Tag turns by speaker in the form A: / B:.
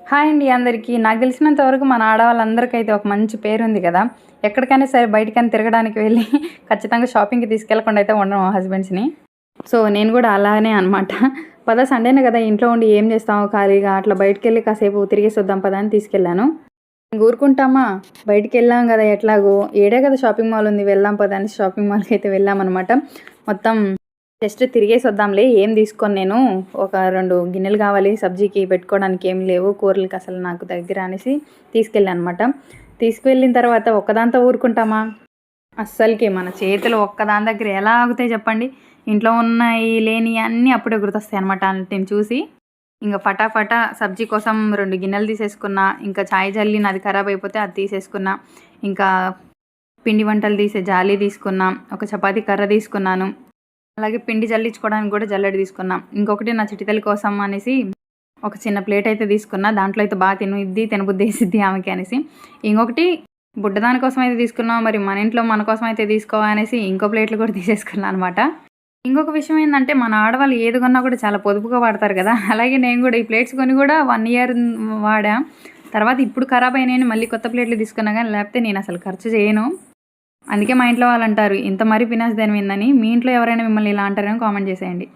A: Hi అండి అందరికీ. నాకు తెలిసినంత వరకు మన ఆడవాళ్ళందరికైతే ఒక మంచి పేరుంది కదా! ఎక్కడికైనా సరే బయటికైనా తిరగడానికి వెళ్ళి ఖచ్చితంగా షాపింగ్‌కి తీసుకెళ్ళకుండా అయితే ఉండను మా హస్బెండ్స్‌ని. సో, నేను కూడా అలానే అనమాట. పద సండేనే కదా! ఇంట్లో ఉండి ఏం చేస్తాము ఖాళీగా అట్లా బయటికెళ్ళి కాసేపు తిరిగేసొద్దాం పదా అని తీసుకెళ్ళాను. ఊరుకుంటామా? బయటికెళ్ళాం కదా! ఎట్లాగో ఏడే కదా షాపింగ్ మాల్ ఉంది వెళ్దాం పదా అని షాపింగ్ మాల్‌కైతే వెళ్ళామనమాట. మొత్తం జస్ట్ తిరిగేసొద్దాంలే ఏం తీసుకోను నేను. ఒక 2 గిన్నెలు కావాలి సబ్జీకి పెట్టుకోవడానికి ఏమి లేవు. కూరలకి అసలు నాకు దగ్గర అనేసి తీసుకెళ్ళా అనమాట. తీసుకువెళ్ళిన తర్వాత ఒక్కదాంతో ఊరుకుంటామా? అస్సలకి మన చేతులు ఒక్కదాని దగ్గర ఎలా ఆగుతాయి చెప్పండి? ఇంట్లో ఉన్నయి, లేనియి అన్నీ అప్పుడే గుర్తొస్తాయనమాట ఆటిని చూసి. ఇంక ఫటాఫటా సబ్జీ కోసం 2 గిన్నెలు తీసేసుకున్నా. ఇంకా చాయ్ జల్లి నాది ఖరాబ్ అయిపోతే అది తీసేసుకున్నా. ఇంకా పిండి వంటలు తీసే జాలి తీసుకున్నా. ఒక చపాతీ కర్ర తీసుకున్నాను. అలాగే పిండి జల్లించుకోవడానికి కూడా జల్లెడ తీసుకున్నా. ఇంకొకటి నా చిట్టి కోసం అనేసి ఒక చిన్న ప్లేట్ అయితే తీసుకున్నా. దాంట్లో అయితే బాగా తినుద్ది, తినబుద్ధేసిద్ది ఆమెకి అనేసి. ఇంకొకటి బుడ్డదాని కోసం అయితే తీసుకున్నా. మరి మన ఇంట్లో మన కోసం అయితే తీసుకోవాలనేసి ఇంకో ప్లేట్లు కూడా తీసేసుకున్నా అనమాట. ఇంకొక విషయం ఏందంటే మన ఆడవాళ్ళు ఏది కొన్నా కూడా చాలా పొదుపుగా వాడతారు కదా! అలాగే నేను కూడా ఈ ప్లేట్స్ కొని కూడా 1 ఇయర్ వాడా. తర్వాత ఇప్పుడు ఖరాబ్ అయినాయని మళ్ళీ కొత్త ప్లేట్లు తీసుకున్నా గానీ లేకపోతే నేను అసలు ఖర్చు చేయను. అందుకే మా ఇంట్లో వాళ్ళంటారు ఇంత మరీ ఫినాన్స్ దేనిమైందని. మీ ఇంట్లో ఎవరైనా మిమ్మల్ని ఇలా అంటారేమో కామెంట్ చేసేయండి.